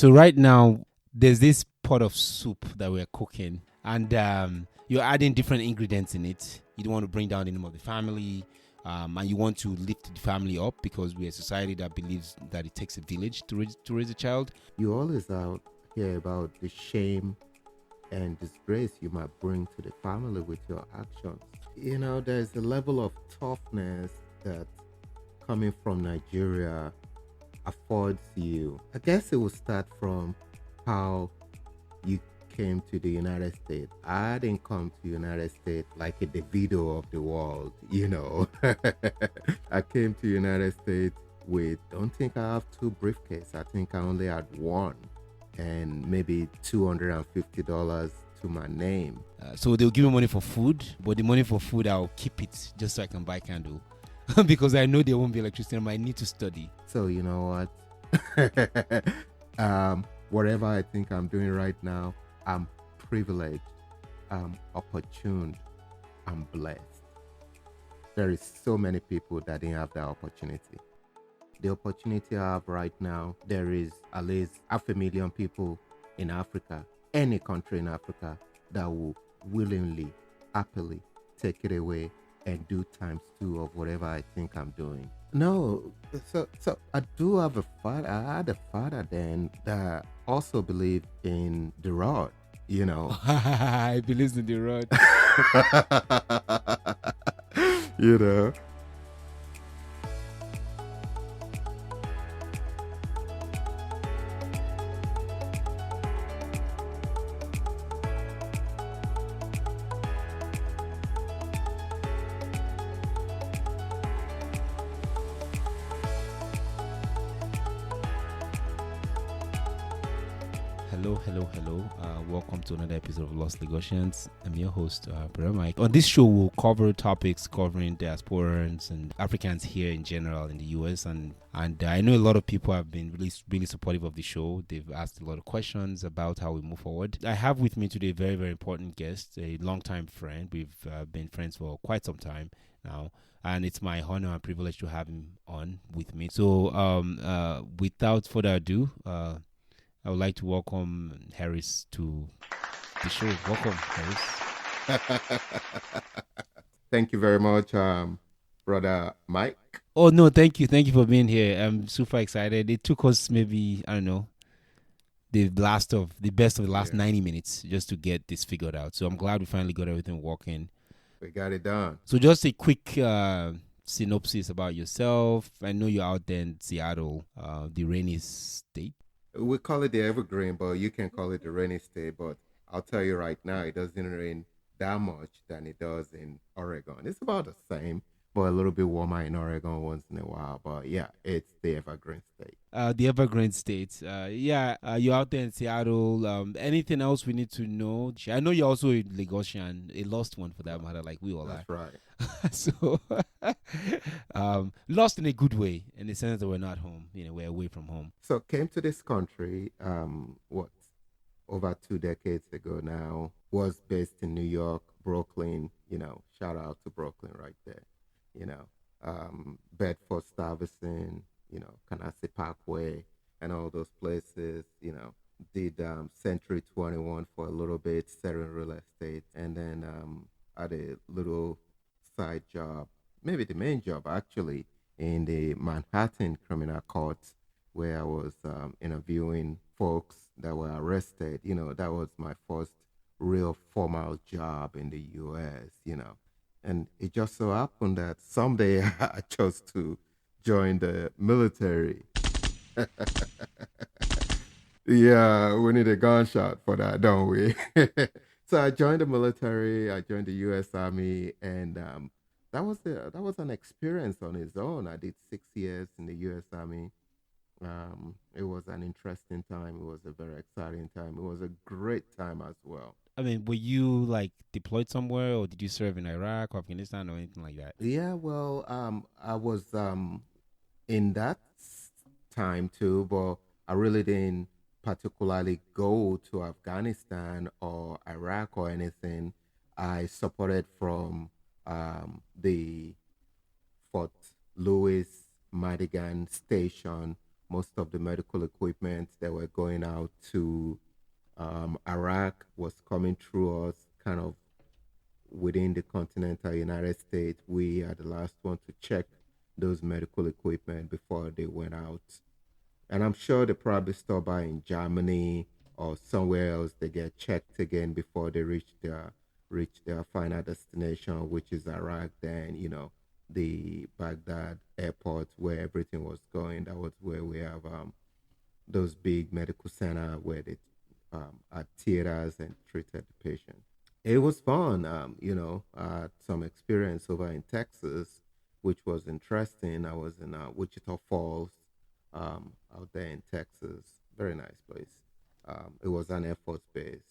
So right now, there's this pot of soup that we're cooking, and you're adding different ingredients in it. You don't want to bring down the name of the family, and you want to lift the family up because we're a society that believes that it takes a village to raise a child. You always out hear about the shame and disgrace you might bring to the family with your actions. There's a level of toughness that coming from Nigeria affords you. I guess it will start from how you came to the United States. I didn't come to the United States like a DeVito of the world. I came to the United States with, don't think I have two briefcases. I think I only had one and maybe $250 to my name. So they'll give me money for food, but the money for food, I'll keep it just so I can buy candle. Because I know there won't be electricity. I might need to study. So you know what? Whatever I think I'm doing right now, I'm privileged, I'm opportune, I'm blessed. There is so many people that didn't have that opportunity. The opportunity I have right now, there is at least 500,000 people in Africa, any country in Africa, that will willingly, happily take it away and do times two of whatever I think I'm doing. No, so I do have a father. I had a father then that also believed in the rod, I believe in the rod. you know. Hello. Welcome to another episode of Lost Lagosians. I'm your host, Brother Mike. On this show, we'll cover topics covering diasporans and Africans here in general in the US. And I know a lot of people have been really supportive of the show. They've asked a lot of questions about how we move forward. I have with me today a very, very important guest, a longtime friend. We've been friends for quite some time now. And it's my honor and privilege to have him on with me. So without further ado, I would like to welcome Harris to the show. Welcome, Harris. Thank you very much, Brother Mike. Oh, no, thank you. Thank you for being here. I'm super excited. It took us maybe, I don't know, the best of the last 90 minutes just to get this figured out. So I'm glad we finally got everything working. We got it done. So just a quick synopsis about yourself. I know you're out there in Seattle, the rainy state. We call it the evergreen, but you can call it the rainy state. But I'll tell you right now, it doesn't rain that much than it does in Oregon. It's about the same, but a little bit warmer in Oregon once in a while. But yeah, it's the evergreen state. The evergreen state. You're out there in Seattle. Anything else we need to know? I know you're also a Lagosian, a lost one for that matter, like we all That's are. right. So, lost in a good way, in the sense that we're not home. We're away from home. So came to this country, over 2 decades ago now. Was based in New York, Brooklyn. Shout out to Brooklyn right there. Bedford Stuyvesant. Canarsie Parkway and all those places. Did Century 21 for a little bit, selling real estate, and then had a little side job, maybe the main job actually, in the Manhattan criminal court, where I was interviewing folks that were arrested. That was my first real formal job in the US, and it just so happened that someday I chose to join the military. Yeah, we need a gunshot for that, don't we? So I joined the military. I joined the U.S. Army, and that was an experience on its own. I did 6 years in the U.S. Army. It was an interesting time. It was a very exciting time. It was a great time as well. I mean, were you like deployed somewhere, or did you serve in Iraq or Afghanistan or anything like that? Yeah, well, I was in that time too, but I really didn't particularly go to Afghanistan or Iraq or anything. I supported from the Fort Lewis Madigan station most of the medical equipment that were going out to Iraq was coming through us, kind of within the continental United States. We are the last one to check those medical equipment before they went out. And I'm sure they probably stop by in Germany or somewhere else. They get checked again before they reach their final destination, which is Iraq. Then the Baghdad airport where everything was going. That was where we have those big medical center where they had theaters and treated the patient. It was fun. I had some experience over in Texas, which was interesting. I was in Wichita Falls, out there in Texas. Very nice place. It was an Air Force base.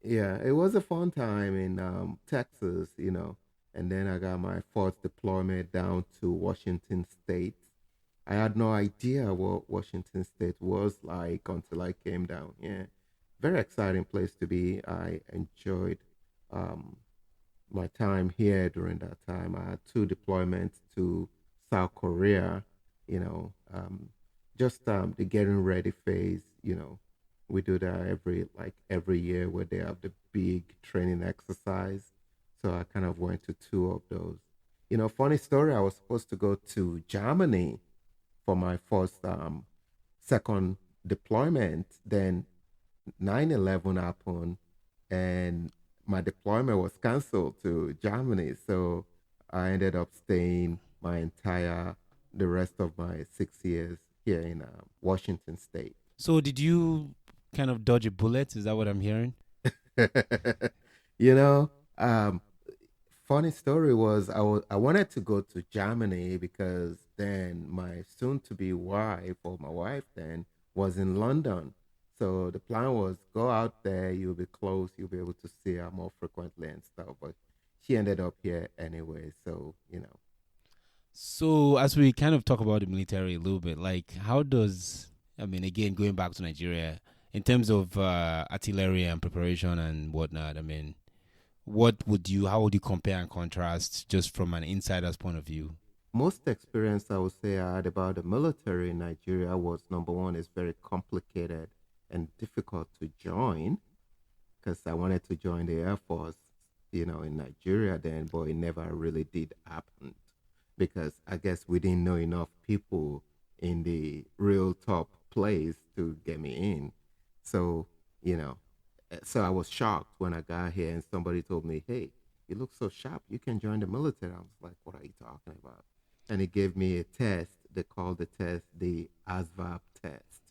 Yeah, it was a fun time in Texas, and then I got my first deployment down to Washington State. I had no idea what Washington State was like until I came down here. Very exciting place to be. I enjoyed um, my time here during that time. I had two deployments to South Korea, you know, um, just the getting ready phase, we do that every year where they have the big training exercise. So I kind of went to two of those. Funny story, I was supposed to go to Germany for my first second deployment. Then 9/11 happened and my deployment was canceled to Germany. So I ended up staying the rest of my 6 years here in Washington State. So did you kind of dodge a bullet? Is that what I'm hearing? you know, um, funny story was I wanted to go to Germany because then my soon to be wife, or my wife then, was in London. So the plan was go out there, you'll be close, you'll be able to see her more frequently and stuff. But she ended up here anyway. So. So as we kind of talk about the military a little bit, like how does, I mean, again, going back to Nigeria, in terms of artillery and preparation and whatnot, I mean, how would you compare and contrast just from an insider's point of view? Most experience I would say I had about the military in Nigeria was number one, is very complicated and difficult to join because I wanted to join the Air Force, in Nigeria then, but it never really did happen because I guess we didn't know enough people in the real top place to get me in. So, you know, so I was shocked when I got here and somebody told me, "Hey, you look so sharp. You can join the military." I was like, "What are you talking about?" And he gave me a test. They called the test the ASVAB test.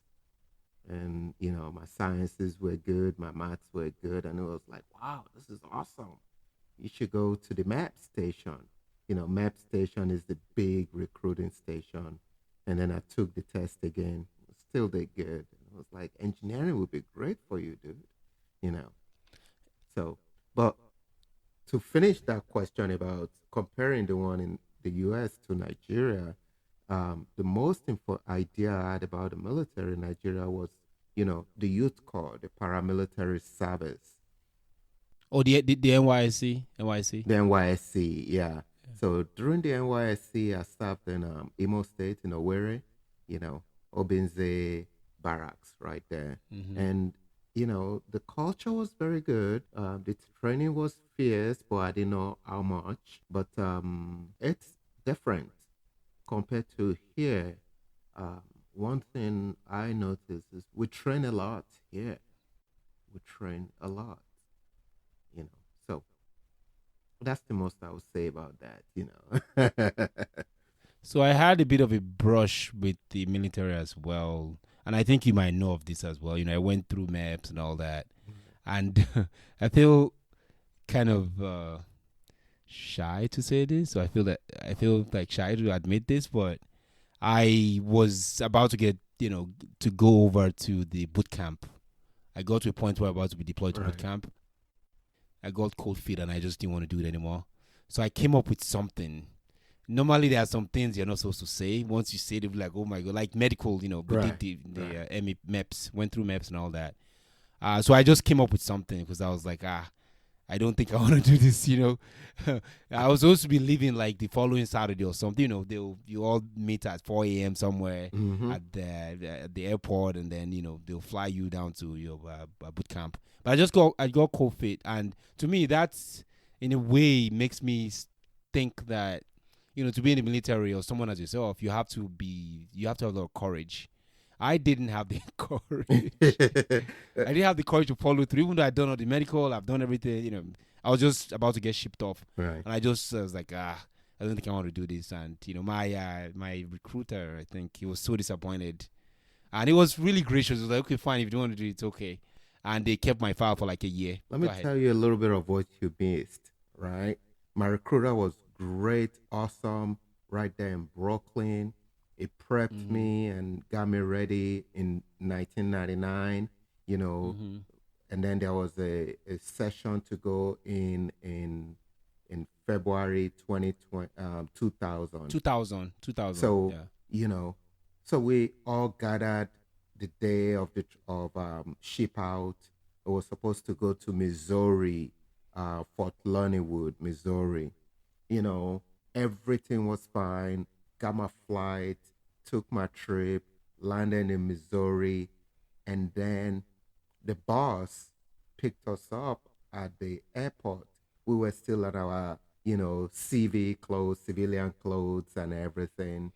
And, my sciences were good, my maths were good. And it was like, wow, this is awesome. You should go to the MEPS station. MEPS station is the big recruiting station. And then I took the test again. Still did good. It was like, engineering would be great for you, dude. You know. So, but to finish that question about comparing the one in the US to Nigeria, the most important idea I had about the military in Nigeria was, the youth corps, the paramilitary service. Oh, the NYSC. The NYSC, yeah. So during the NYSC, I served in Imo State in Owerri, Obinze barracks right there. Hmm. And, the culture was very good. The training was fierce, but I didn't know how much. But it's different compared to here. One thing I noticed is we train a lot here. We train a lot, you know. So that's the most I would say about that. So I had a bit of a brush with the military as well, and I think you might know of this as well. I went through MEPS and all that, and I feel kind of shy to say this. So I feel like shy to admit this, but I was about to get to go over to the boot camp. I got to a point where I was about to be deployed to boot Right. camp. I got cold feet and I just didn't want to do it anymore. So I came up with something. Normally there are some things you're not supposed to say. Once you say it, they'll be like, oh my god, like medical, we Right. did the Right. MEPS, went through MEPS and all that. So I just came up with something because I was like, I don't think I want to do this, I was supposed to be leaving like the following Saturday or something. You all meet at 4 a.m. somewhere Mm-hmm. at the airport, and then they'll fly you down to your boot camp. But I got COVID, and to me that's in a way makes me think that to be in the military or someone as yourself, you have to have a lot of courage. I didn't have the courage. I didn't have the courage to follow through, even though I'd done all the medical, I've done everything. I was just about to get shipped off, Right. and I was like, I don't think I want to do this. And my recruiter, I think he was so disappointed, and he was really gracious. He was like, okay, fine, if you don't want to do it, it's okay. And they kept my file for like a year. Let me tell you a little bit of what you missed, right? My recruiter was great, awesome, right there in Brooklyn. It prepped me and got me ready in 1999, and then there was a session to go in February 2020, 2000. 2000. So, yeah. So we all gathered the day of ship out. It was supposed to go to Missouri, Fort Leonard, Missouri. Everything was fine. Got my flight, took my trip, landed in Missouri, and then the boss picked us up at the airport. We were still at our, civilian clothes and everything.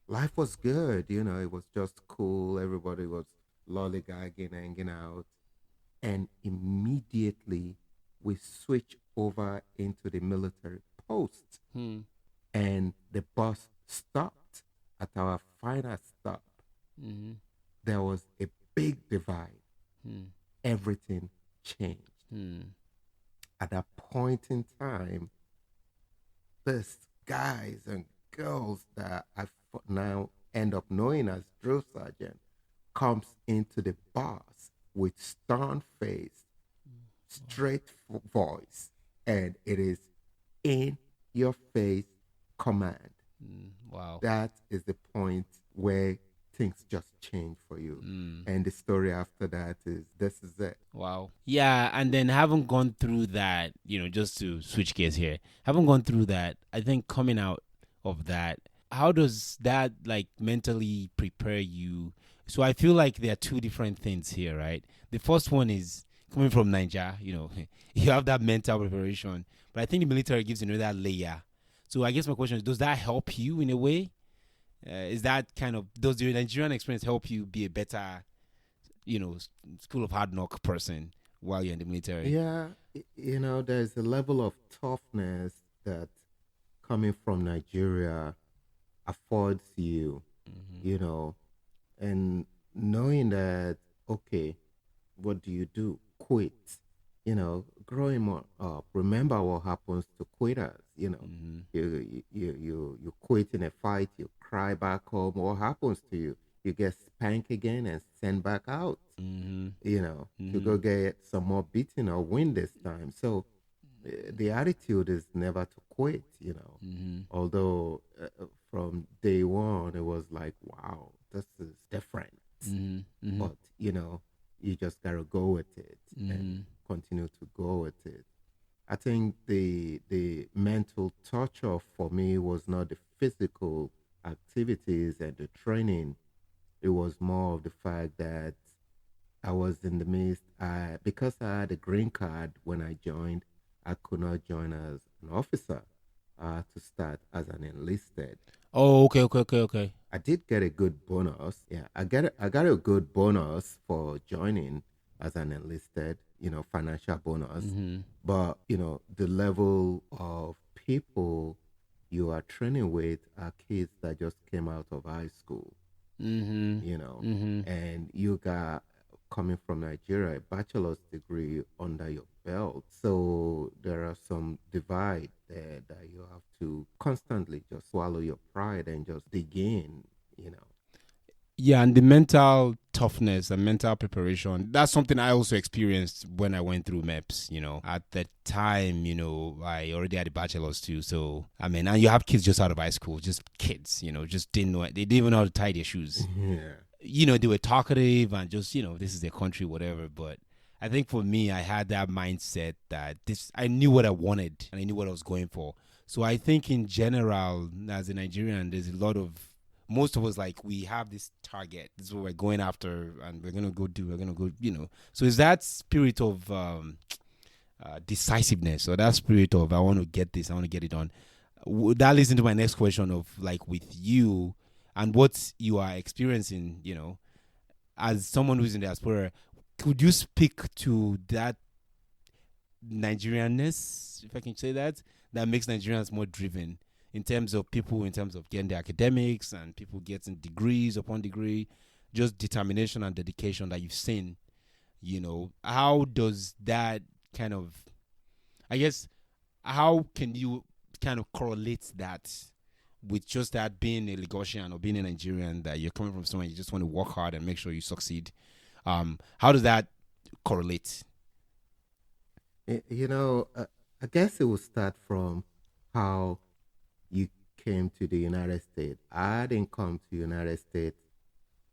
Life was good, it was just cool. Everybody was lollygagging, hanging out. And immediately we switched over into the military post. And the bus stopped at our final stop. There was a big divide. Everything changed. At that point in time, these guys and girls that I now end up knowing as drill sergeant comes into the bus with stern face, straight voice, and it is in your face command. Wow. That is the point where things just change for you. And the story after that is this is it. Wow. Yeah, and then haven't gone through that, just to switch gears here, haven't gone through that. I think coming out of that, how does that like mentally prepare you? So I feel like there are two different things here, right? The first one is coming from Nigeria, you have that mental preparation, but I think the military gives that layer. So I guess my question is, does that help you in a way? Is that does the Nigerian experience help you be a better, school of hard knock person while you're in the military? Yeah, there's a level of toughness that coming from Nigeria affords you, and knowing that, okay, what do you do? Quit. Growing up, remember what happens to quitters. You quit in a fight, you cry back home. What happens to you? You get spanked again and sent back out. To go get some more beating or win this time. So the attitude is never to quit. Although from day one it was like, wow, this is different. But you just gotta go with it and continue to go with it. I think the mental torture for me was not the physical activities and the training. It was more of the fact that I was in the midst. Because I had a green card when I joined, I could not join as an officer. I had to start as an enlisted. Oh, okay. I did get a good bonus. Yeah, I got a good bonus for joining as an enlisted, financial bonus. But, the level of people you are training with are kids that just came out of high school, and you got, coming from Nigeria, a bachelor's degree under your belt. So there are some divide there that you have to constantly just swallow your pride and just dig in. Yeah, and the mental toughness and mental preparation, that's something I also experienced when I went through MEPS, At the time, I already had a bachelor's too. So, and you have kids just out of high school, just kids, just didn't know, they didn't even know how to tie their shoes. Yeah. They were talkative and just, this is their country, whatever. But I think for me, I had that mindset that I knew what I wanted and I knew what I was going for. So I think in general, as a Nigerian, there's a lot of, most of us, like, we have this target. This is what we're going after, and we're going to go do, we're going to go, So it's that spirit of decisiveness, or that spirit of, I want to get this, I want to get it done. That leads into my next question of, like, with you and what you are experiencing, as someone who's in the diaspora, could you speak to that Nigerianness, if I can say that makes Nigerians more driven in terms of people, in terms of getting the academics and people getting degrees upon degree, just determination and dedication that you've seen, how does that kind of, I guess, how can you kind of correlate that with just that being a Lagosian or being a Nigerian, that you're coming from somewhere, you just want to work hard and make sure you succeed? How does that correlate? I guess it will start from how you came to the United States. I didn't come to the United States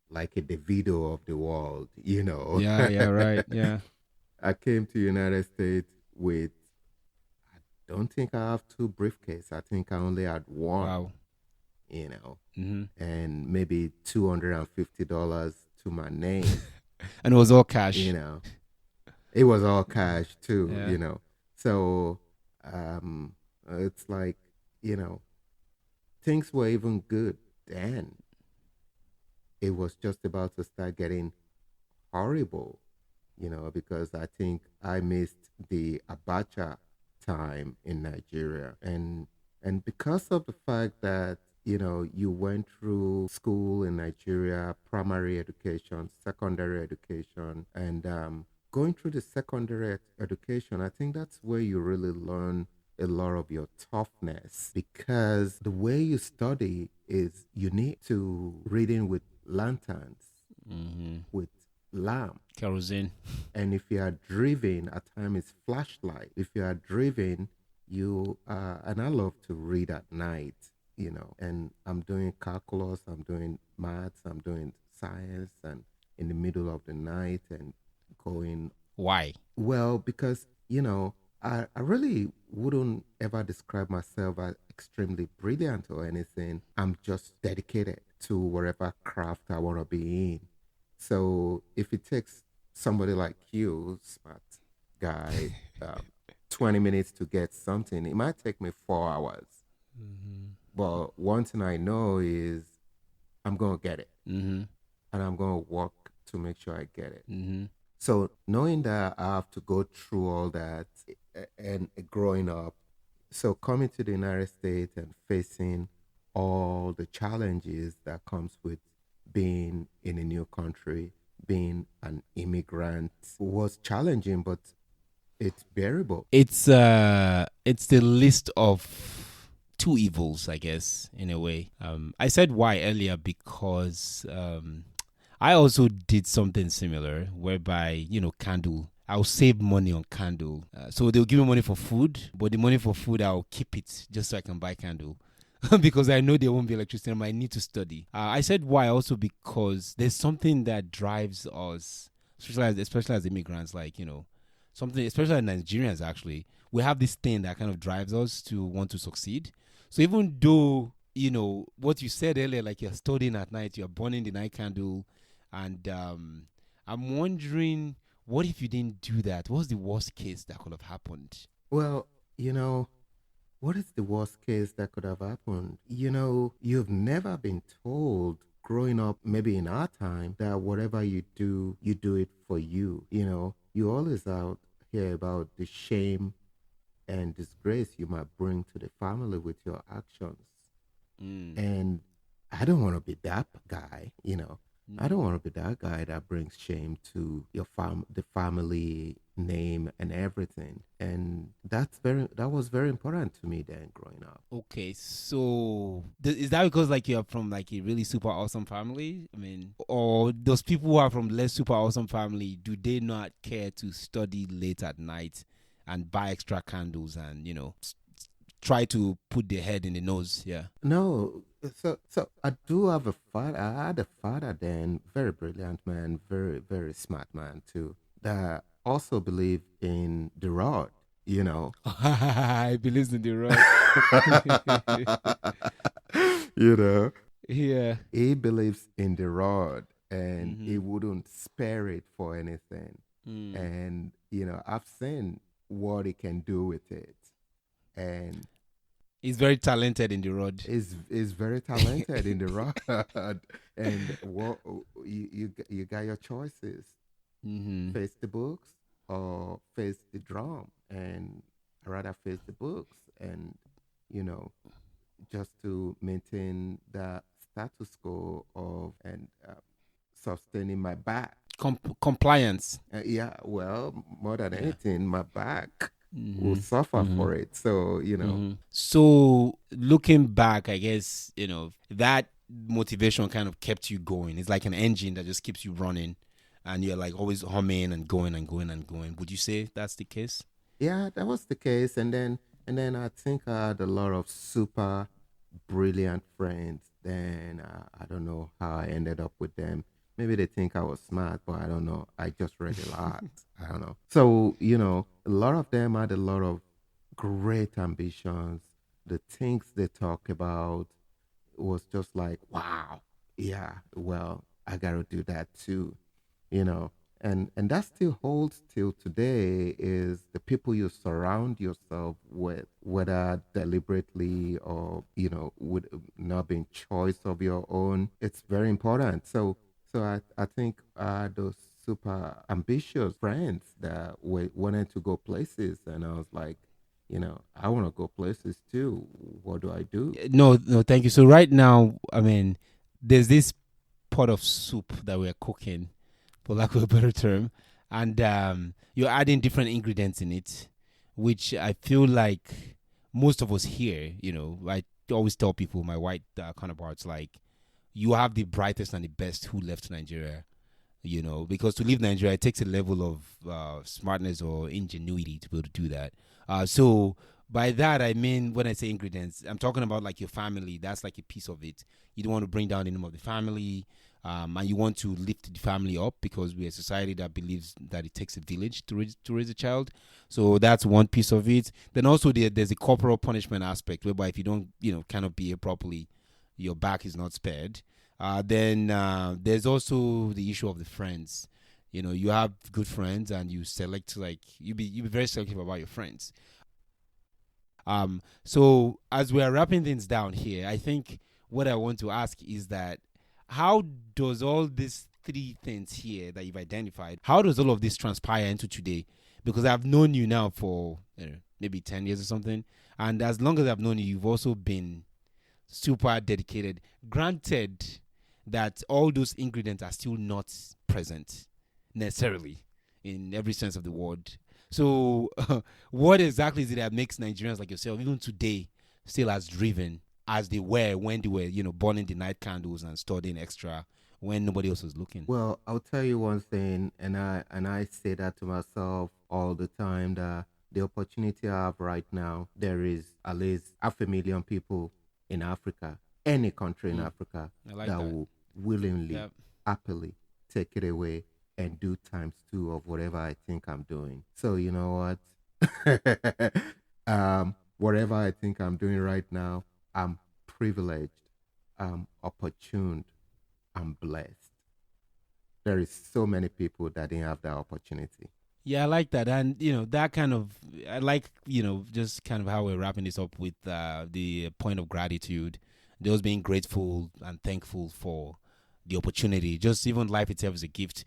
like a DeVito of the world, Yeah, right. Yeah. I came to the United States with, I don't think I have two briefcases. I think I only had one. Wow. And maybe $250 to my name. And it was all cash. It was all cash too, Yeah. So it's like, things were even good then. It was just about to start getting horrible, because I think I missed the Abacha time in Nigeria. And because of the fact that, you went through school in Nigeria, primary education, secondary education, and going through the secondary education, I think that's where you really learn a lot of your toughness, because the way you study is unique to reading with lanterns, with lamp, kerosene. And if you are driven, at times it's flashlight. If you are driven, and I love to read at night, and I'm doing calculus, I'm doing maths, I'm doing science, and in the middle of the night and going. Why? Well, because, I really wouldn't ever describe myself as extremely brilliant or anything. I'm just dedicated to whatever craft I want to be in. So if it takes somebody like you, smart guy, 20 minutes to get something, it might take me 4 hours. But one thing I know is I'm going to get it. And I'm going to work to make sure I get it. So knowing that I have to go through all that and growing up, so coming to the United States and facing all the challenges that comes with being in a new country, being an immigrant, was challenging, but it's bearable. It's the list of two evils, I guess, in a way. I said why earlier because I also did something similar, whereby, candle. I'll save money on candle. So they'll give me money for food, but the money for food, I'll keep it just so I can buy candle. Because I know there won't be electricity and I might need to study. I said why also because there's something that drives us, especially as immigrants, like, something, especially as Nigerians, actually. We have this thing that kind of drives us to want to succeed. So even though, what you said earlier, like you're studying at night, you're burning the night candle, and I'm wondering, what if you didn't do that? What's the worst case that could have happened? Well, what is the worst case that could have happened? You've never been told growing up, maybe in our time, that whatever you do it for you. You always out hear about the shame and disgrace you might bring to the family with your actions. And I don't want to be that guy, I don't want to be that guy that brings shame to your the family name and everything. And that was very important to me then growing up. Okay, so is that because, like, you're from, like, a really super awesome family? I mean, or those people who are from less super awesome family, do they not care to study late at night and buy extra candles and, try to put their head in the nose? Yeah. No, so I do have a father. I had a father then, very brilliant man, very very smart man too. That also believe in the rod, you know. I believe in the rod. You know, Yeah. he believes in the rod and he Mm-hmm. wouldn't spare it for anything. Mm. And, I've seen what he can do with it. And He's very talented in the rod. is very talented in the rod. And what you got your choices: Mm-hmm. face the books or face the drum. And I rather face the books, and you know just to maintain the status quo of and sustaining my back. Compliance. Yeah, well, more than Yeah. anything, my back will Mm-hmm. suffer Mm-hmm. for it. So, So looking back, I guess, that motivation kind of kept you going. It's like an engine that just keeps you running and you're like always humming and going and going and going. Would you say that's the case? yeah, that was the case. And then I think I had a lot of super brilliant friends. Then I don't know how I ended up with them. Maybe they think I was smart, but I don't know. I just read a lot. I don't know. So, a lot of them had a lot of great ambitions. The things they talk about was just like, wow, yeah, well, I gotta do that too, you know. And that still holds till today, is the people you surround yourself with, whether deliberately or, with not being choice of your own. It's very important. So I think those super ambitious friends that wanted to go places, and I was like, I want to go places too. What do I do? No, no, thank you. So right now, I mean, there's this pot of soup that we're cooking, for lack of a better term, and you're adding different ingredients in it, which I feel like most of us here, I always tell people, my white counterparts, like, you have the brightest and the best who left Nigeria, because to leave Nigeria, it takes a level of smartness or ingenuity to be able to do that. So by that, I mean, when I say ingredients, I'm talking about like your family. That's like a piece of it. You don't want to bring down the name of the family. And you want to lift the family up, because we're a society that believes that it takes a village to raise a child. So that's one piece of it. Then also there's a corporal punishment aspect, whereby if you don't, kind of behave properly, your back is not spared. Then there's also the issue of the friends. You have good friends, and you select, like, you be very selective about your friends. So as we are wrapping things down here, I think what I want to ask is that, how does all these three things here that you've identified, how does all of this transpire into today? Because I've known you now for maybe 10 years or something, and as long as I've known you, you've also been super dedicated. Granted that all those ingredients are still not present necessarily in every sense of the word. So, what exactly is it that makes Nigerians like yourself, even today, still as driven as they were when they were, burning the night candles and studying extra when nobody else was looking? Well, I'll tell you one thing, and I say that to myself all the time, that the opportunity I have right now, there is at least 500,000 people in Africa, any country in Mm, Africa, I like that that. will willingly, Yep. happily take it away and do times two of whatever I think I'm doing. So you know what? Whatever I think I'm doing right now, I'm privileged, I'm opportuned, I'm blessed. There is so many people that didn't have that opportunity. Yeah, I like that. And, that kind of, I like, just kind of how we're wrapping this up with the point of gratitude, just being grateful and thankful for the opportunity. Just even life itself is a gift.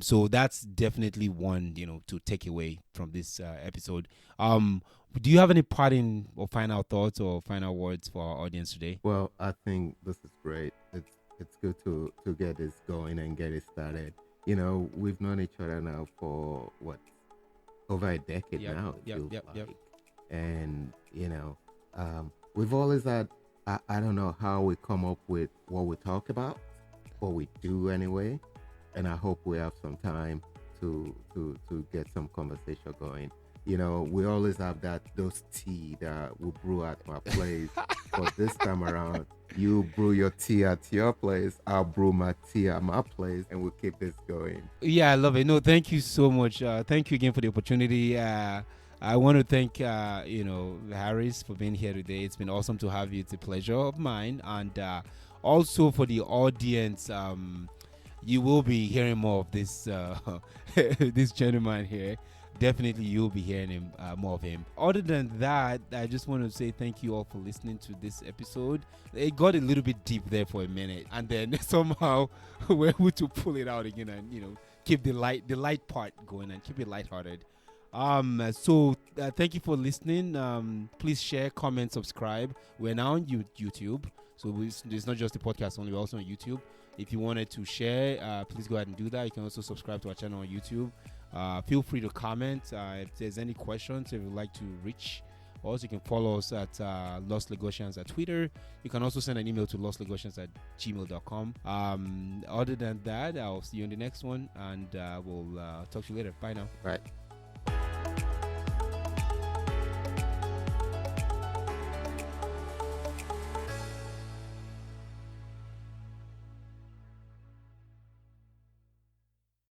So that's definitely one, to take away from this episode. Do you have any parting or final thoughts or final words for our audience today? Well, I think this is great. It's good to get this going and get it started. We've known each other now for what, over a decade Yep, now, it yep, feels yep, yep. like. And we've always had, I don't know how we come up with what we talk about, but we do anyway. And I hope we have some time to get some conversation going. We always have those tea that we brew at my place. But this time around, you brew your tea at your place, I'll brew my tea at my place, and we'll keep this going. Yeah, I love it. No, thank you so much. Thank you again for the opportunity. I want to thank Harris for being here today. It's been awesome to have you. It's a pleasure of mine, and also for the audience. You will be hearing more of this this gentleman here. Definitely, you'll be hearing him more of him. Other than that, I just want to say thank you all for listening to this episode. It got a little bit deep there for a minute, and then somehow we're able to pull it out again, and keep the light part going and keep it lighthearted. So thank you for listening. Please share, comment, subscribe. We're now on YouTube, so it's not just the podcast only. We're also on YouTube. If you wanted to share, please go ahead and do that. You can also subscribe to our channel on YouTube. Feel free to comment if there's any questions, if you'd like to reach. Also, you can follow us at Lost Lagosians at Twitter. You can also send an email to lostlagosians@gmail.com. Other than that, I'll see you in the next one, and we'll talk to you later. Bye now. Bye.